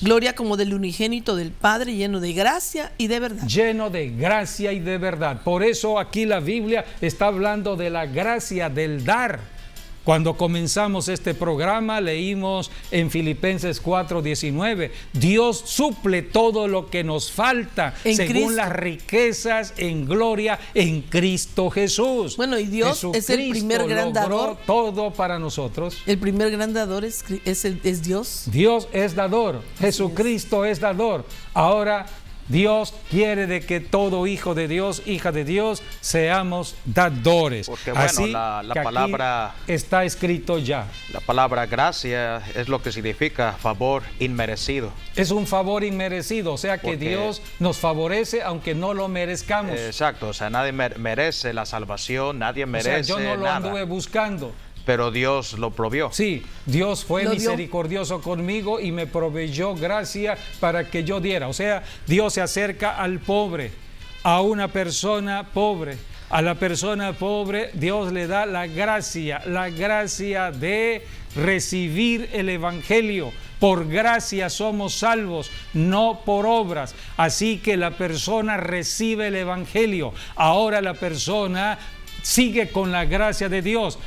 gloria como del unigénito del Padre, lleno de gracia y de verdad. Lleno de gracia y de verdad. Por eso aquí la Biblia está hablando de la gracia del dar. Cuando comenzamos este programa leímos en Filipenses 4:19, Dios suple todo lo que nos falta según las riquezas en gloria en Cristo Jesús. Bueno, y Dios es el primer gran dador. Todo para nosotros. El primer gran dador es Dios. Dios es dador. Jesucristo es dador. Ahora Dios quiere de que todo hijo de Dios, hija de Dios, seamos dadores. Porque bueno, así la palabra está escrito ya. La palabra gracia es lo que significa favor inmerecido. Es un favor inmerecido, o sea que Dios nos favorece aunque no lo merezcamos. Exacto, o sea, nadie merece la salvación, nadie merece nada. Yo no lo anduve buscando. Pero Dios lo provió. Sí, Dios fue misericordioso conmigo y me proveyó gracia para que yo diera. O sea, Dios se acerca al pobre, a una persona pobre. A la persona pobre Dios le da la gracia de recibir el Evangelio. Por gracia somos salvos, no por obras. Así que la persona recibe el Evangelio. Ahora la persona sigue con la gracia de Dios.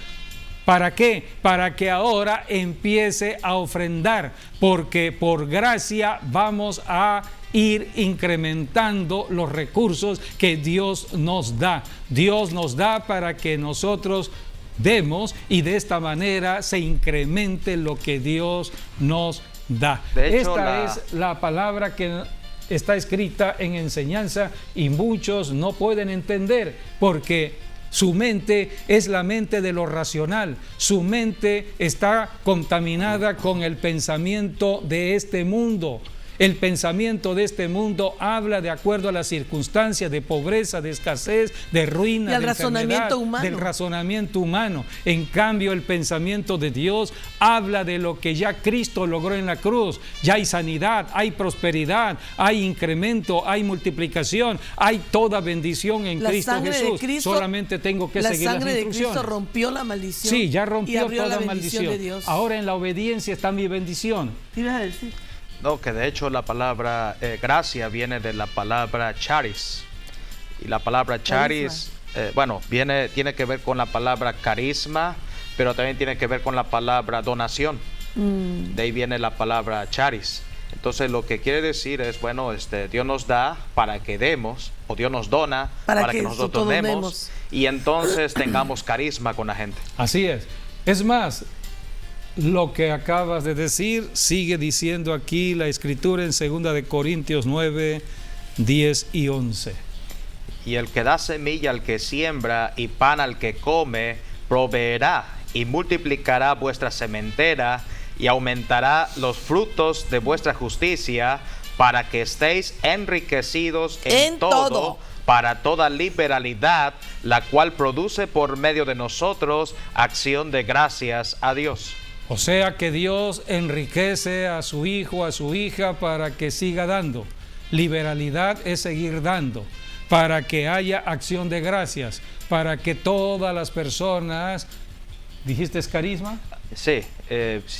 ¿Para qué? Para que ahora empiece a ofrendar, porque por gracia vamos a ir incrementando los recursos que Dios nos da. Dios nos da para que nosotros demos y de esta manera se incremente lo que Dios nos da. De hecho, esta es la palabra que está escrita en enseñanza y muchos no pueden entender porque su mente es la mente de lo racional. Su mente está contaminada con el pensamiento de este mundo. El pensamiento de este mundo habla de acuerdo a las circunstancias de pobreza, de escasez, de ruina, y al de razonamiento enfermedad, humano. del razonamiento humano. En cambio, el pensamiento de Dios habla de lo que ya Cristo logró en la cruz. Ya hay sanidad, hay prosperidad, hay incremento, hay multiplicación, hay toda bendición en Cristo Jesús. Solamente tengo que seguir las instrucciones. La sangre de Cristo rompió la maldición. Sí, ya rompió toda la maldición de Dios. Ahora en la obediencia está mi bendición. ¿Qué ibas a decir? No, que de hecho la palabra gracia viene de la palabra charis. Y la palabra charis, tiene que ver con la palabra carisma, pero también tiene que ver con la palabra donación. De ahí viene la palabra charis. Entonces lo que quiere decir es, Dios nos da para que demos, o Dios nos dona para que nosotros demos, y entonces tengamos carisma con la gente. Así es. Es más, lo que acabas de decir sigue diciendo aquí la Escritura en 2 de Corintios 9, 10 y 11. Y el que da semilla al que siembra y pan al que come, proveerá y multiplicará vuestra sementera y aumentará los frutos de vuestra justicia, para que estéis enriquecidos en todo, para toda liberalidad, la cual produce por medio de nosotros acción de gracias a Dios. O sea que Dios enriquece a su hijo, a su hija, para que siga dando. Liberalidad es seguir dando, para que haya acción de gracias, para que todas las personas... ¿Dijiste es carisma? Sí,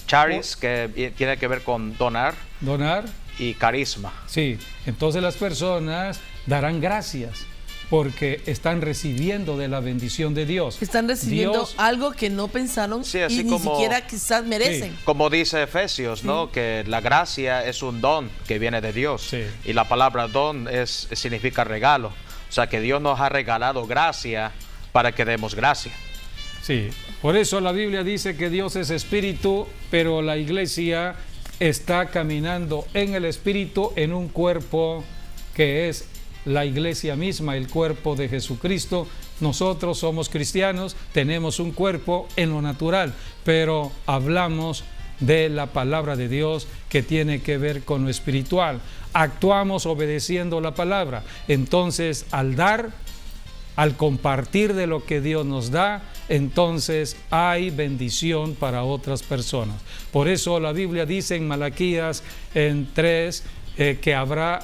charis, que tiene que ver con donar. Donar. Y carisma. Sí, entonces las personas darán gracias porque están recibiendo de la bendición de Dios. Están recibiendo algo que no pensaron y ni siquiera quizás merecen. Sí. Como dice Efesios, ¿no? Que la gracia es un don que viene de Dios. Sí. Y la palabra don significa regalo. O sea que Dios nos ha regalado gracia para que demos gracia. Sí, por eso la Biblia dice que Dios es espíritu, pero la iglesia está caminando en el espíritu en un cuerpo que es la iglesia misma, el cuerpo de Jesucristo. Nosotros somos cristianos, tenemos un cuerpo en lo natural, pero hablamos de la palabra de Dios que tiene que ver con lo espiritual. Actuamos obedeciendo la palabra. Entonces, al dar, al compartir de lo que Dios nos da, entonces hay bendición para otras personas. Por eso la Biblia dice en Malaquías en 3 que habrá,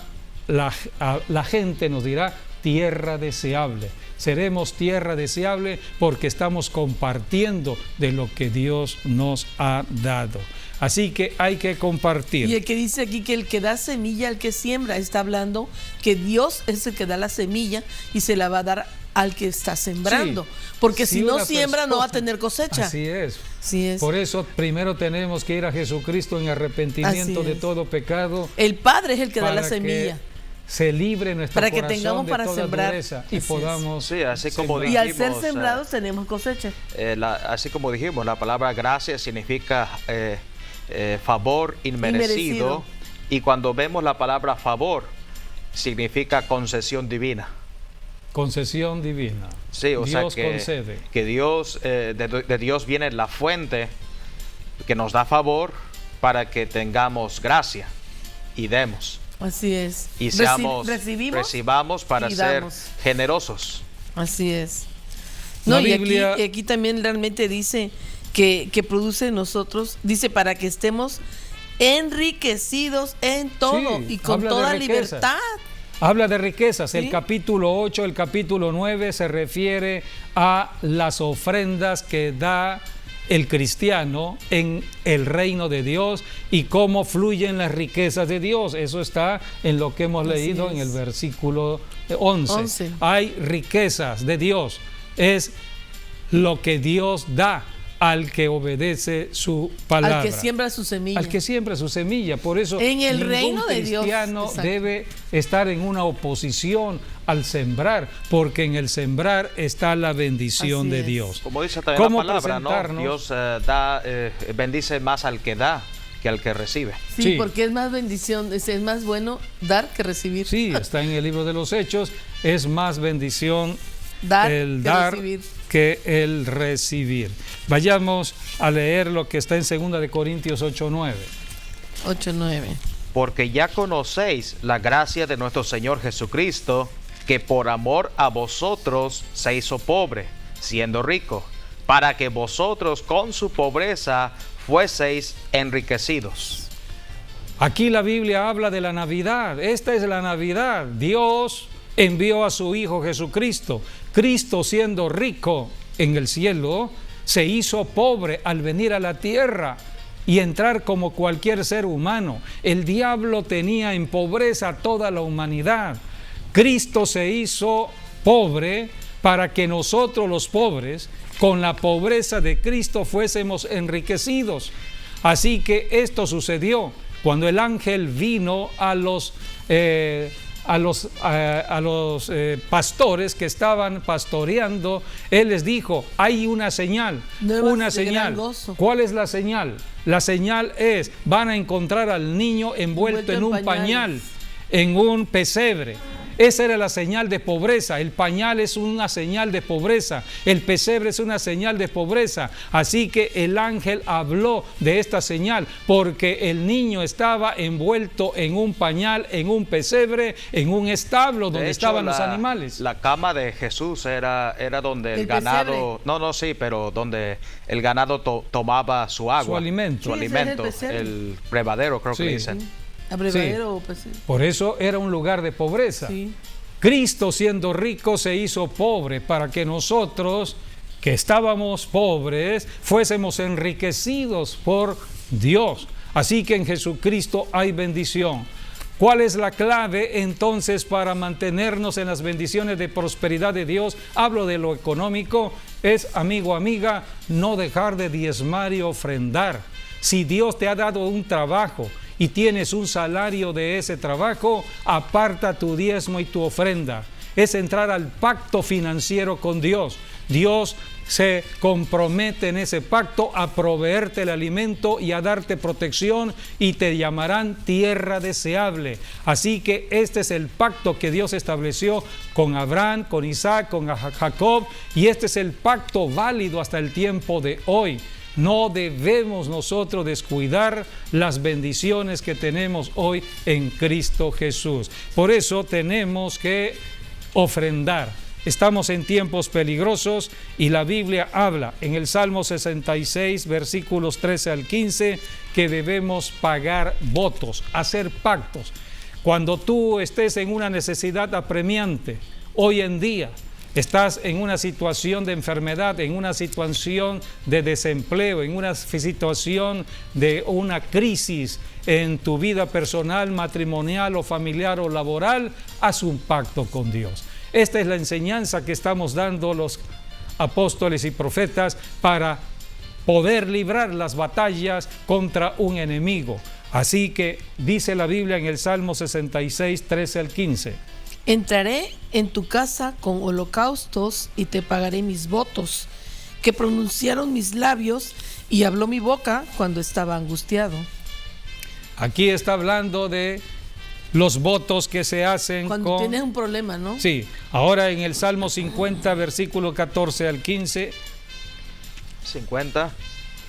la gente nos dirá tierra deseable. Seremos tierra deseable porque estamos compartiendo de lo que Dios nos ha dado. Así que hay que compartir. Y el que dice aquí que el que da semilla al que siembra, está hablando que Dios es el que da la semilla y se la va a dar al que está sembrando. Sí, porque si no siembra no va a tener cosecha. Así es. Así es. Por eso primero tenemos que ir a Jesucristo en arrepentimiento de todo pecado. El Padre es el que da la semilla. Se libre nuestro para corazón que tengamos de para toda sembrar dureza y podamos así como dijimos, y al ser sembrados tenemos cosecha. Así como dijimos, la palabra gracia significa favor inmerecido, y cuando vemos la palabra favor significa concesión divina. Concesión divina. Sí, o Dios sea concede. Que Dios, de Dios viene la fuente que nos da favor para que tengamos gracia y demos. Así es. Y recibamos para ser generosos. Así es. No, y aquí también realmente dice que produce en nosotros, dice para que estemos enriquecidos en todo y con toda libertad. Habla de riquezas. El capítulo 8, el capítulo 9 se refiere a las ofrendas que da el cristiano en el reino de Dios y cómo fluyen las riquezas de Dios. Eso está en lo que hemos leído en el versículo 11. Hay riquezas de Dios. Es lo que Dios da al que obedece su palabra. Al que siembra su semilla. Al que siembra su semilla. Por eso en el reino de Dios, cristiano debe estar en una oposición al sembrar, porque en el sembrar está la bendición de Dios. Como dice también la palabra, ¿no? Dios bendice más al que da que al que recibe. Sí, porque es más bendición, es más bueno dar que recibir. Sí, está en el libro de los Hechos, es más bendición el dar que el recibir. Vayamos a leer lo que está en 2 de Corintios 8:9. 8:9. porque ya conocéis la gracia de nuestro Señor Jesucristo, que por amor a vosotros se hizo pobre, siendo rico, para que vosotros con su pobreza fueseis enriquecidos. Aquí la Biblia habla de la Navidad. Esta es la Navidad. Dios envió a su Hijo Jesucristo. Cristo, siendo rico en el cielo, se hizo pobre al venir a la tierra y entrar como cualquier ser humano. El diablo tenía en pobreza a toda la humanidad. Cristo se hizo pobre para que nosotros los pobres, con la pobreza de Cristo, fuésemos enriquecidos. Así que esto sucedió cuando el ángel vino a los pastores que estaban pastoreando. Él les dijo: hay una señal, una señal. ¿Cuál es la señal? La señal es: van a encontrar al niño envuelto en un pañal, en un pesebre. Esa era la señal de pobreza. El pañal es una señal de pobreza. El pesebre es una señal de pobreza. Así que el ángel habló de esta señal porque el niño estaba envuelto en un pañal, en un pesebre, en un establo donde estaban los animales. La cama de Jesús era donde el ganado... pero donde el ganado tomaba su agua. Su alimento. Su alimento. El brevadero, creo que dicen. Por eso era un lugar de pobreza. Sí. Cristo, siendo rico, se hizo pobre para que nosotros, que estábamos pobres, fuésemos enriquecidos por Dios. Así que en Jesucristo hay bendición. ¿Cuál es la clave entonces para mantenernos en las bendiciones de prosperidad de Dios? Hablo de lo económico. Es, amigo, amiga, no dejar de diezmar y ofrendar. Si Dios te ha dado un trabajo y tienes un salario de ese trabajo, aparta tu diezmo y tu ofrenda. Es entrar al pacto financiero con Dios. Dios se compromete en ese pacto a proveerte el alimento y a darte protección, y te llamarán tierra deseable. Así que este es el pacto que Dios estableció con Abraham, con Isaac, con Jacob, y este es el pacto válido hasta el tiempo de hoy. No debemos nosotros descuidar las bendiciones que tenemos hoy en Cristo Jesús. Por eso tenemos que ofrendar. Estamos en tiempos peligrosos y la Biblia habla en el Salmo 66, versículos 13 al 15, que debemos pagar votos, hacer pactos. Cuando tú estés en una necesidad apremiante, hoy en día, estás en una situación de enfermedad, en una situación de desempleo, en una situación de una crisis en tu vida personal, matrimonial o familiar o laboral, haz un pacto con Dios. Esta es la enseñanza que estamos dando los apóstoles y profetas para poder librar las batallas contra un enemigo. Así que dice la Biblia en el Salmo 66, 13 al 15. Entraré en tu casa con holocaustos y te pagaré mis votos, que pronunciaron mis labios y habló mi boca cuando estaba angustiado. Aquí está hablando de los votos que se hacen cuando tienes un problema, ¿no? Sí. Ahora en el Salmo 50, versículo 14 al 15. 50.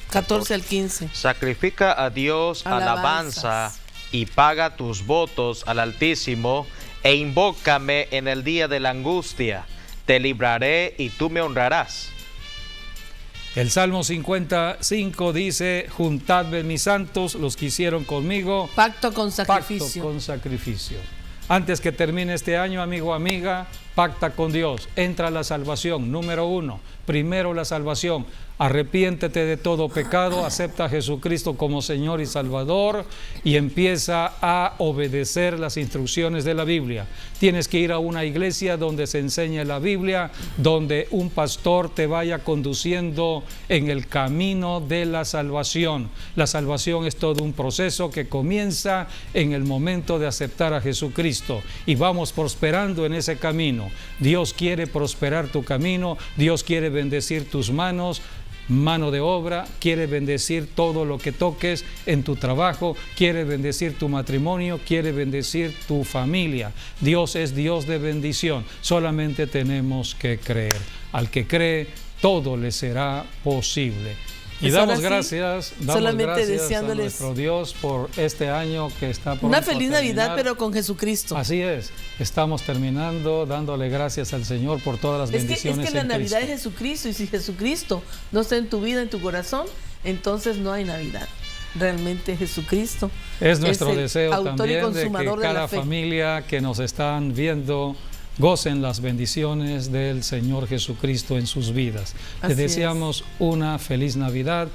14 al 15. Sacrifica a Dios alabanza y paga tus votos al Altísimo, e invócame en el día de la angustia. Te libraré y tú me honrarás. El Salmo 55 dice: juntadme mis santos, los que hicieron conmigo pacto con sacrificio. Pacto con sacrificio. Antes que termine este año, amigo, amiga, pacta con Dios. Entra a la salvación. Número 1, primero la salvación. Arrepiéntete de todo pecado, acepta a Jesucristo como Señor y Salvador y empieza a obedecer las instrucciones de la Biblia. Tienes que ir a una iglesia donde se enseñe la Biblia, donde un pastor te vaya conduciendo en el camino de la salvación. La salvación es todo un proceso que comienza en el momento de aceptar a Jesucristo y vamos prosperando en ese camino. Dios quiere prosperar tu camino, Dios quiere bendecir tus manos, mano de obra, quiere bendecir todo lo que toques en tu trabajo, quiere bendecir tu matrimonio, quiere bendecir tu familia. Dios es Dios de bendición, solamente tenemos que creer. Al que cree, todo le será posible. Y Pues damos ahora sí, gracias, solamente a deseándoles nuestro Dios por este año que está por una feliz Navidad, pero con Jesucristo. Así es, estamos terminando dándole gracias al Señor por todas las bendiciones Es que la en Navidad Cristo. es Jesucristo, y si Jesucristo no está en tu vida, en tu corazón, entonces no hay Navidad. Realmente Jesucristo Es nuestro el deseo autor y también de consumador que de la cada fe. familia que nos están viendo gocen las bendiciones del Señor Jesucristo en sus vidas. Les Así es. deseamos una feliz Navidad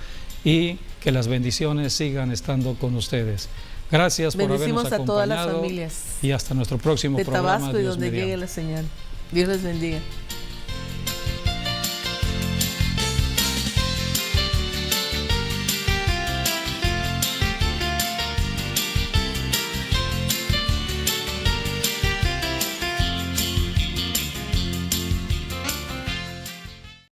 y que las bendiciones sigan estando con ustedes. Gracias por habernos Bendecimos a todas las acompañado familias y hasta nuestro próximo de programa. Tabasco y Dios donde mediante. llegue la señal. Dios les bendiga.